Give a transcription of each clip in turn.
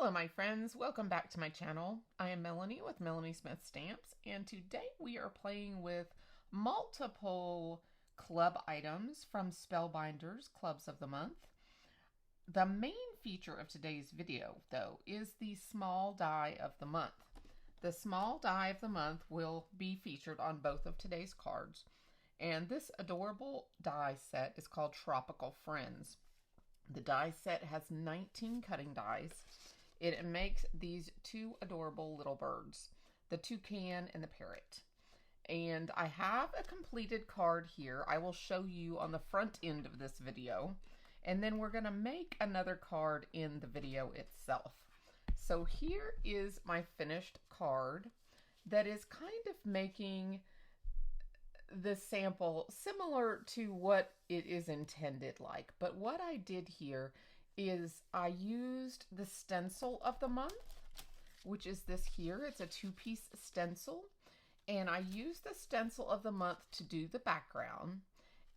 Hello my friends, welcome back to my channel. I am Melanie with Melanie Smith Stamps, and today we are playing with multiple club items from Spellbinders Clubs of the Month. The main feature of today's video, though, is the small die of the month. The small die of the month will be featured on both of today's cards, and this adorable die set is called Tropical Friends. The die set has 19 cutting dies. It makes these two adorable little birds, the toucan and the parrot. And I have a completed card here. I will show you on the front end of this video. And then we're going to make another card in the video itself. So here is my finished card that is kind of making the sample similar to what it is intended like. But what I did here is I used the stencil of the month, which is this here. It's a two-piece stencil, and I used the stencil of the month to do the background.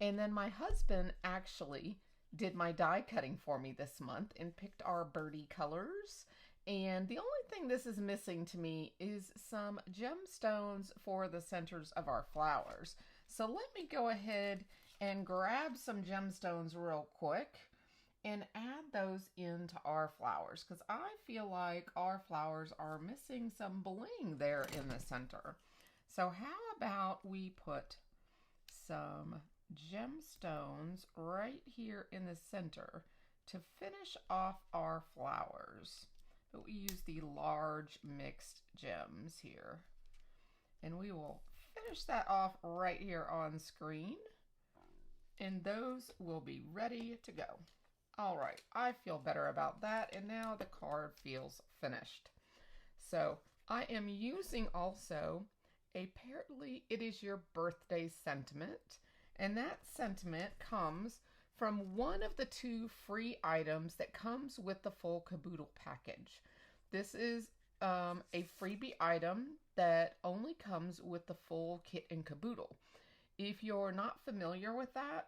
And then my husband actually did my die cutting for me this month and picked our birdie colors. And the only thing this is missing to me is some gemstones for the centers of our flowers. So let me go ahead and grab some gemstones real quick and add those into our flowers, because I feel like our flowers are missing some bling there in the center. So how about we put some gemstones right here in the center to finish off our flowers. But we use the large mixed gems here. And we will finish that off right here on screen. And those will be ready to go. All right, I feel better about that. And now the card feels finished. So I am using also apparently it is your birthday sentiment. And that sentiment comes from one of the two free items that comes with the full caboodle package. This is a freebie item that only comes with the full kit and caboodle. If you're not familiar with that,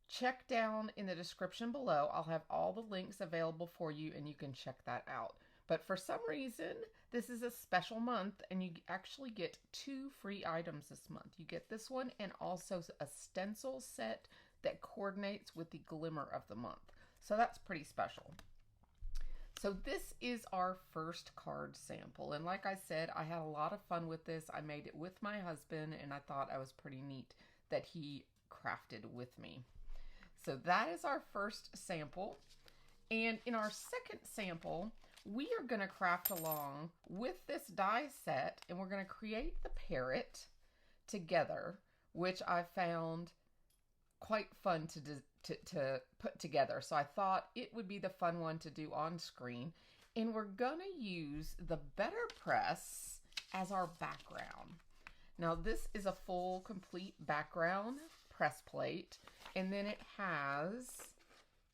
check down in the description below. I'll have all the links available for you and you can check that out. But for some reason, this is a special month and you actually get two free items this month. You get this one and also a stencil set that coordinates with the glimmer of the month. So that's pretty special. So this is our first card sample. And like I said, I had a lot of fun with this. I made it with my husband and I thought it was pretty neat that he crafted with me. So that is our first sample. And in our second sample, we are going to craft along with this die set and we're going to create the parrot together, which I found quite fun to put together. So I thought it would be the fun one to do on screen. And we're going to use the Better Press as our background. Now this is a full complete background press plate. And then it has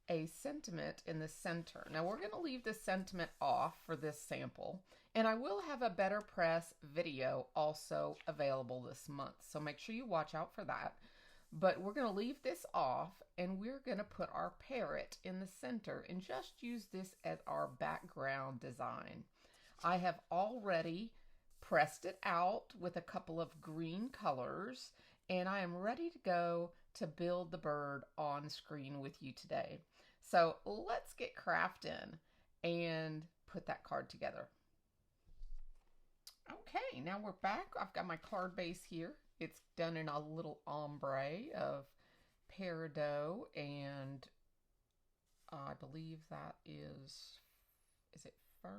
a sentiment in the center. Now we're going to leave the sentiment off for this sample. And I will have a Better Press video also available this month. So make sure you watch out for that. But we're going to leave this off and we're going to put our parrot in the center and just use this as our background design. I have already pressed it out with a couple of green colors and I am ready to go to build the bird on screen with you today. So let's get crafting and put that card together. Okay, now we're back. I've got my card base here. It's done in a little ombre of peridot and I believe that is it fern?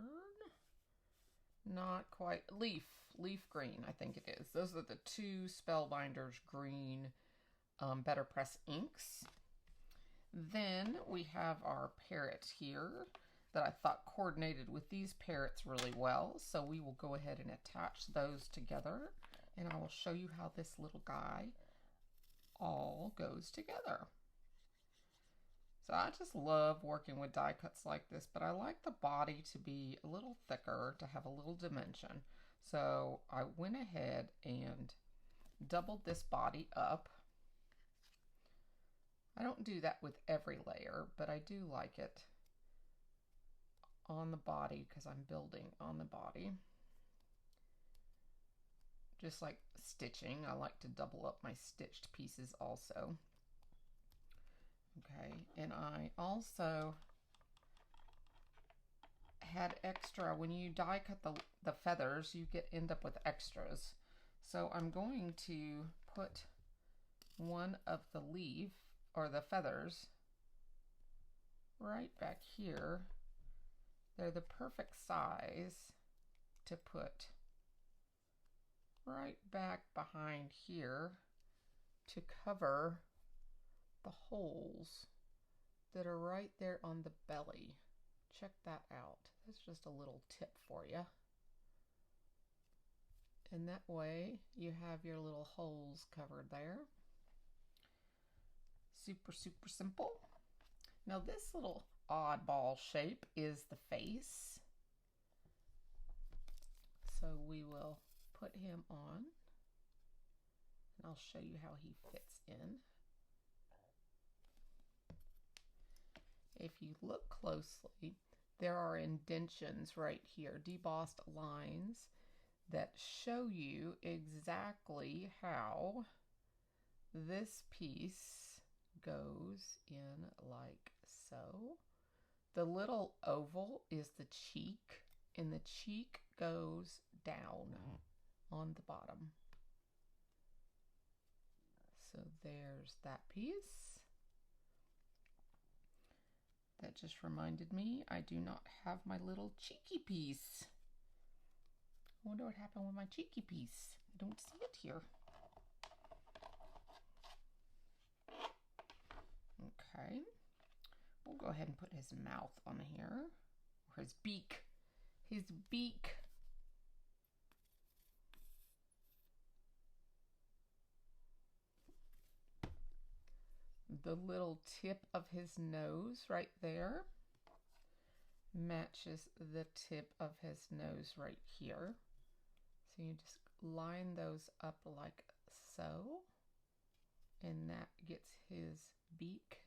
Not quite. Leaf green, I think it is. Those are the two Spellbinders green Better Press inks. Then we have our parrot here that I thought coordinated with these parrots really well. So we will go ahead and attach those together. And I will show you how this little guy all goes together. So I just love working with die cuts like this, but I like the body to be a little thicker, to have a little dimension. So I went ahead and doubled this body up. I don't do that with every layer, but I do like it on the body because I'm building on the body. Just like stitching, I like to double up my stitched pieces also. Okay, and I also had extra, when you die cut the feathers, you end up with extras. So I'm going to put one of the leaf or the feathers right back here. They're the perfect size to put right back behind here to cover the holes that are right there on the belly. Check that out. That's just a little tip for you. And that way you have your little holes covered there. Super, super simple. Now this little oddball shape is the face. So we will put him on, and I'll show you how he fits in. If you look closely, there are indentions right here, debossed lines that show you exactly how this piece goes in like so. The little oval is the cheek, and the cheek goes down on the bottom. So there's that piece. That just reminded me I do not have my little cheeky piece. I wonder what happened with my cheeky piece. I don't see it here. Okay. We'll go ahead and put his mouth on here, or his beak. His beak. The little tip of his nose right there matches the tip of his nose right here. So you just line those up like so, and that gets his beak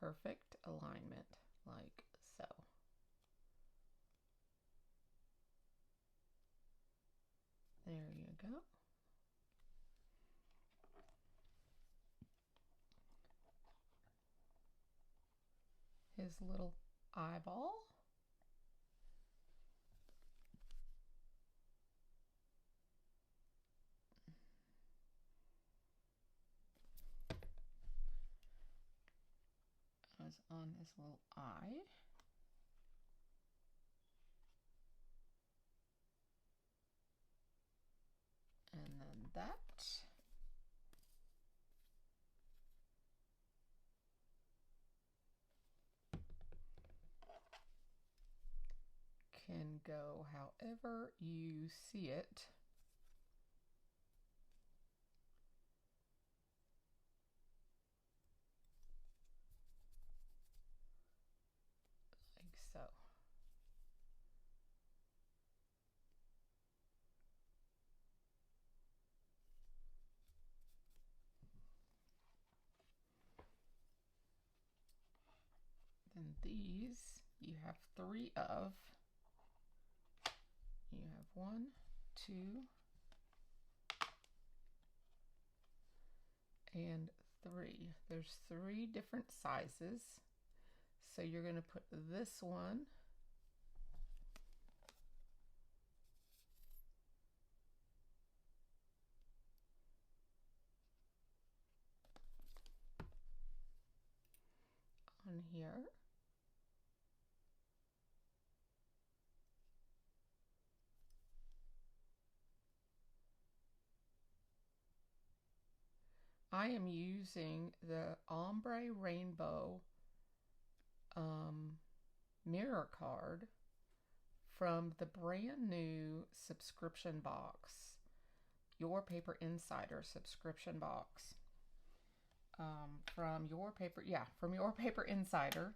perfect alignment like so. There you go. His little eyeball. Goes on his little eye. And then that. Can go however you see it. Like so. Then these you have 3 of. You have 1, 2, and 3. There's 3 different sizes. So you're going to put this one on here. I am using the Ombre Rainbow mirror card from the brand new subscription box, Your Paper Insider subscription box, from Your Paper Insider,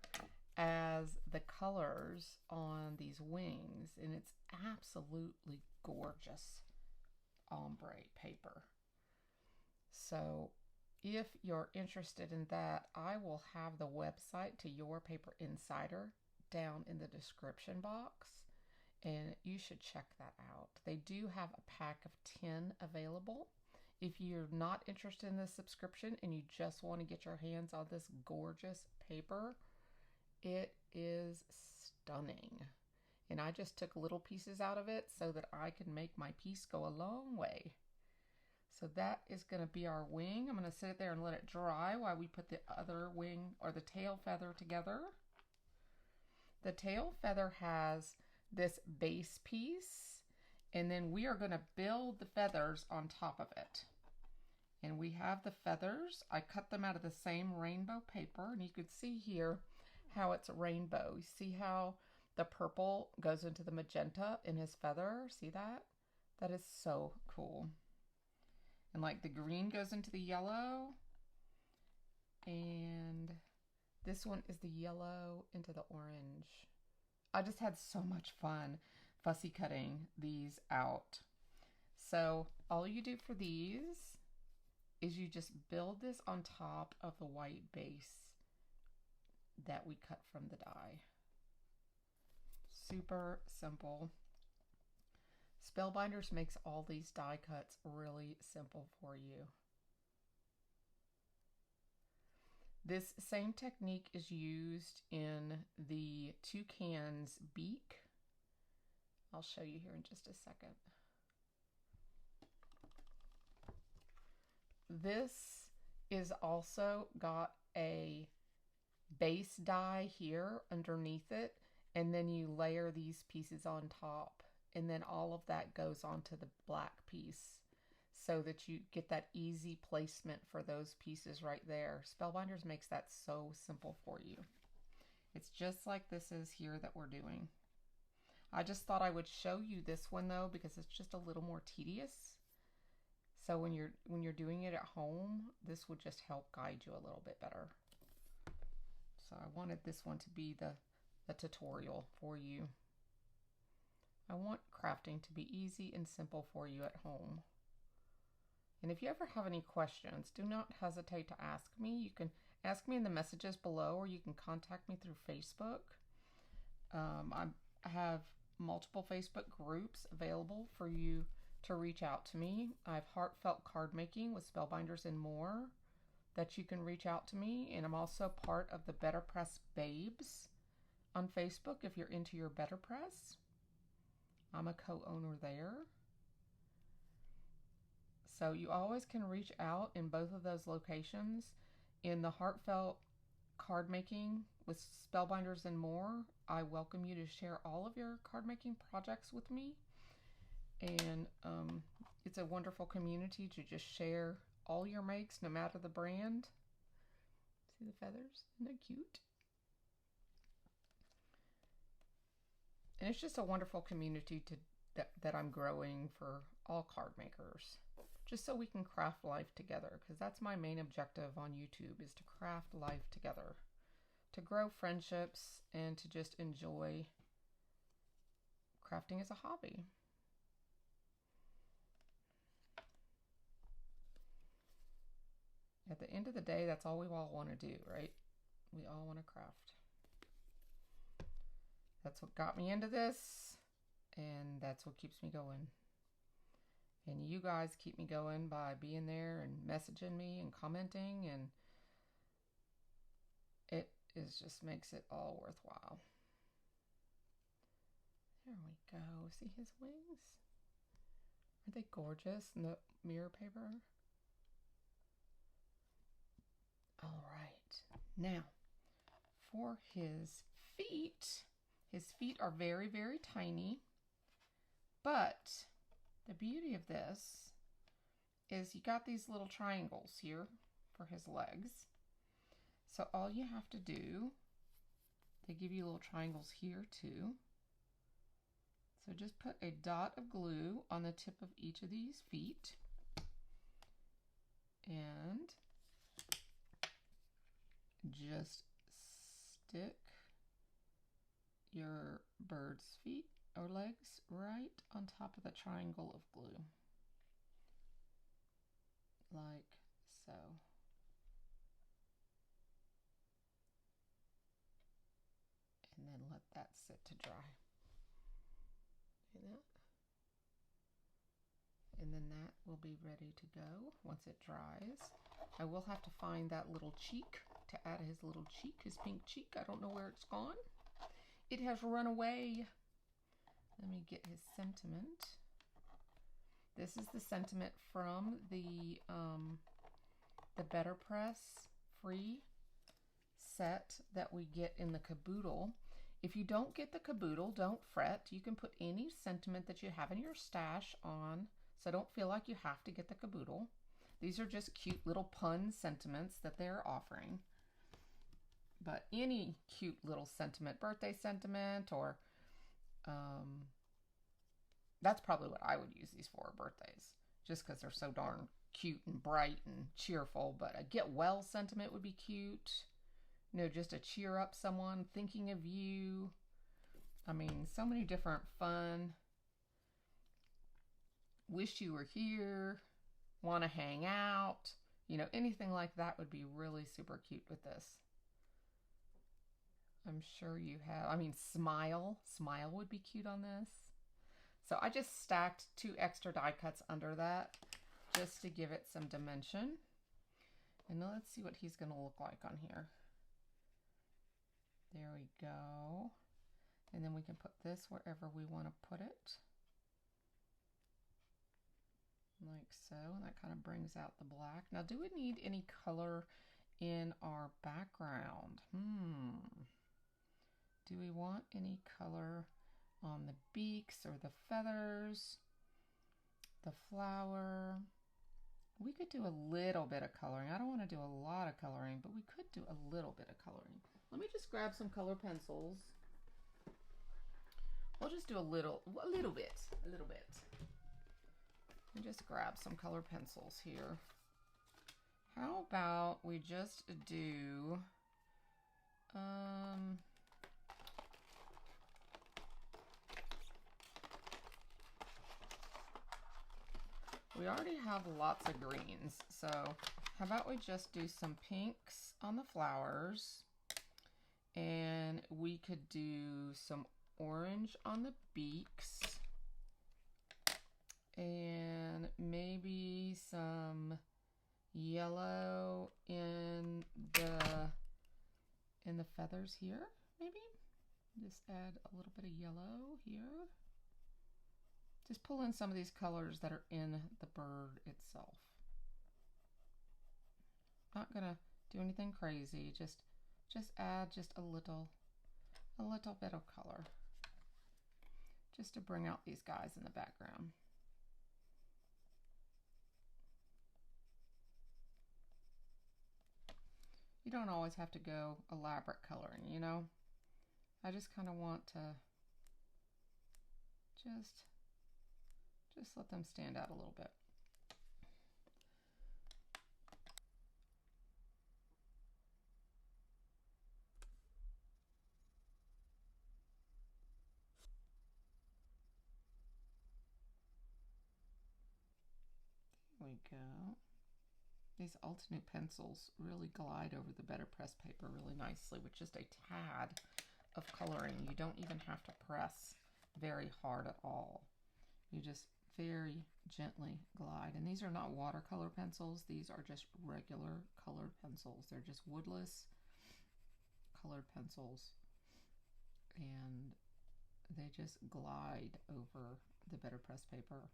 as the colors on these wings, and it's absolutely gorgeous ombre paper. So if you're interested in that, I will have the website to Your Paper Insider down in the description box, and you should check that out. They do have a pack of 10 available. If you're not interested in this subscription and you just want to get your hands on this gorgeous paper, it is stunning. And I just took little pieces out of it so that I could make my piece go a long way. So that is going to be our wing. I'm going to sit it there and let it dry while we put the other wing or the tail feather together. The tail feather has this base piece, and then we are going to build the feathers on top of it. And we have the feathers. I cut them out of the same rainbow paper, and you can see here how it's a rainbow. You see how the purple goes into the magenta in his feather? See that? That is so cool. And like the green goes into the yellow, and this one is the yellow into the orange. I just had so much fun fussy cutting these out. So all you do for these is you just build this on top of the white base that we cut from the die. Super simple. Spellbinders makes all these die cuts really simple for you. This same technique is used in the toucan's beak. I'll show you here in just a second. This is also got a base die here underneath it, and then you layer these pieces on top, and then all of that goes onto the black piece so that you get that easy placement for those pieces right there. Spellbinders makes that so simple for you. It's just like this is here that we're doing. I just thought I would show you this one though, because it's just a little more tedious. So when you're doing it at home, this would just help guide you a little bit better. So I wanted this one to be the tutorial for you. I want crafting to be easy and simple for you at home. And if you ever have any questions, do not hesitate to ask me. You can ask me in the messages below, or you can contact me through Facebook. I have multiple Facebook groups available for you to reach out to me. I have heartfelt card making with Spellbinders and more that you can reach out to me. And I'm also part of the Better Press Babes on Facebook if you're into your Better Press. I'm a co-owner there. So you always can reach out in both of those locations. In the heartfelt card making with Spellbinders and more, I welcome you to share all of your card making projects with me. And it's a wonderful community to just share all your makes, no matter the brand. See the feathers? Isn't that cute? And it's just a wonderful community that I'm growing for all card makers, just so we can craft life together, because that's my main objective on YouTube, is to craft life together, to grow friendships, and to just enjoy crafting as a hobby. At the end of the day, that's all we all want to do, right? We all want to craft. That's what got me into this, and that's what keeps me going. And you guys keep me going by being there and messaging me and commenting, and it just makes it all worthwhile. There we go. See his wings? Aren't they gorgeous in the mirror paper? All right. Now, for his feet are very, very tiny, but the beauty of this is you got these little triangles here for his legs. So all you have to do, they give you little triangles here too. So just put a dot of glue on the tip of each of these feet, and just stick your bird's feet or legs right on top of the triangle of glue, like so. And then let that sit to dry. See that? And then that will be ready to go once it dries. I will have to find that little cheek to add his little cheek, his pink cheek. I don't know where it's gone. It has run away. Let me get his sentiment. This is the sentiment from the Better Press free set that we get in the caboodle. If you don't get the caboodle, don't fret. You can put any sentiment that you have in your stash on, so don't feel like you have to get the caboodle. These are just cute little pun sentiments that they're offering. But any cute little sentiment, birthday sentiment, or that's probably what I would use these for, birthdays, just because they're so darn cute and bright and cheerful. But a get well sentiment would be cute. You know, just to cheer up someone, thinking of you. I mean, so many different fun. Wish you were here. Want to hang out. You know, anything like that would be really super cute with this. I'm sure you have, I mean, smile. Smile would be cute on this. So I just stacked 2 extra die cuts under that just to give it some dimension. And now let's see what he's going to look like on here. There we go. And then we can put this wherever we want to put it. Like so. And that kind of brings out the black. Now, do we need any color in our background? Do we want any color on the beaks or the feathers, the flower? We could do a little bit of coloring. I don't want to do a lot of coloring, but we could do a little bit of coloring. Let me just grab some color pencils. We'll just do a little bit. And just grab some color pencils here. How about we just do, we already have lots of greens, so how about we just do some pinks on the flowers, and we could do some orange on the beaks, and maybe some yellow in the feathers here, maybe. Just add a little bit of yellow here. Just pull in some of these colors that are in the bird itself. Not gonna do anything crazy, just add just a little bit of color, just to bring out these guys in the background. You don't always have to go elaborate coloring, you know? I just kind of want to just let them stand out a little bit. There we go. These Ultimate pencils really glide over the Better Press paper really nicely with just a tad of coloring. You don't even have to press very hard at all. You just very gently glide. And these are not watercolor pencils. These are just regular colored pencils. They're just woodless colored pencils. And they just glide over the Better Press paper.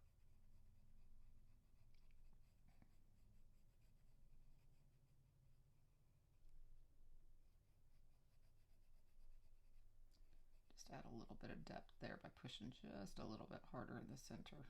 Add a little bit of depth there by pushing just a little bit harder in the center.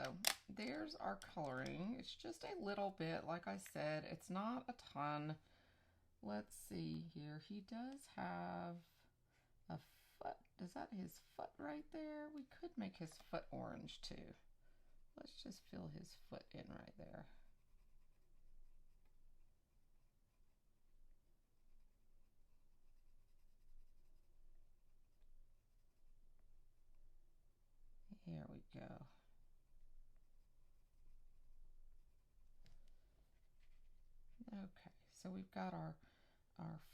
So there's our coloring. It's just a little bit, like I said, it's not a ton. Let's see here. He does have a foot. Is that his foot right there? We could make his foot orange too. Let's just fill his foot in right there. Here we go. Okay, so we've got our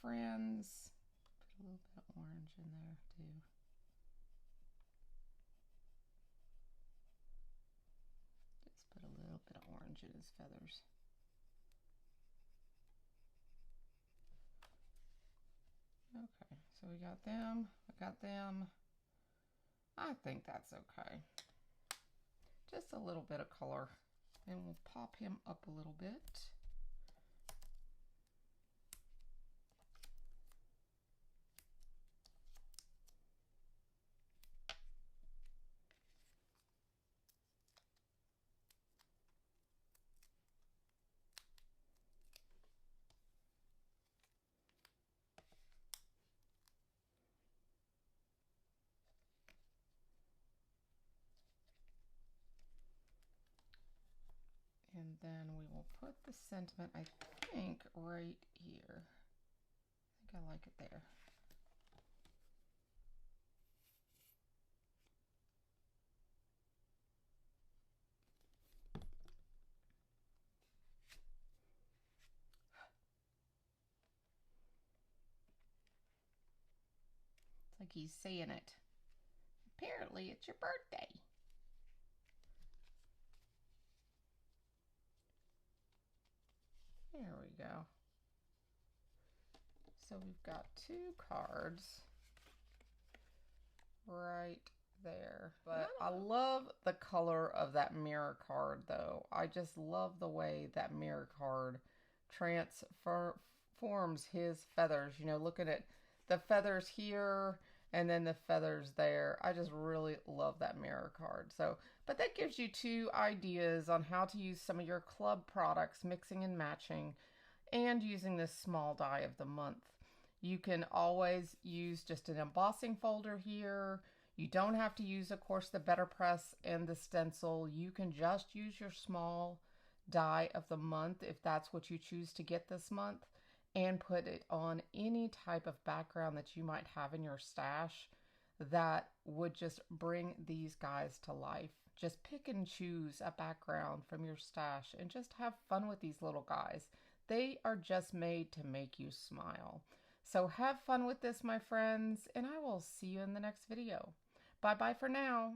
friends. Put a little bit of orange in there too. Just put a little bit of orange in his feathers. Okay, so we got them. I got them. I think that's okay. Just a little bit of color, and we'll pop him up a little bit. And then we will put the sentiment, I think, right here. I think I like it there. It's like he's saying it. Apparently, it's your birthday. There we go. So we've got 2 cards right there. But I love the color of that mirror card though. I just love the way that mirror card transforms his feathers. You know, looking at the feathers here and then the feathers there. I just really love that mirror card. So, but that gives you 2 ideas on how to use some of your club products, mixing and matching, and using this small die of the month. You can always use just an embossing folder here. You don't have to use, of course, the Better Press and the stencil. You can just use your small die of the month if that's what you choose to get this month, and put it on any type of background that you might have in your stash that would just bring these guys to life. Just pick and choose a background from your stash and just have fun with these little guys. They are just made to make you smile. So have fun with this, my friends, and I will see you in the next video. Bye-bye for now.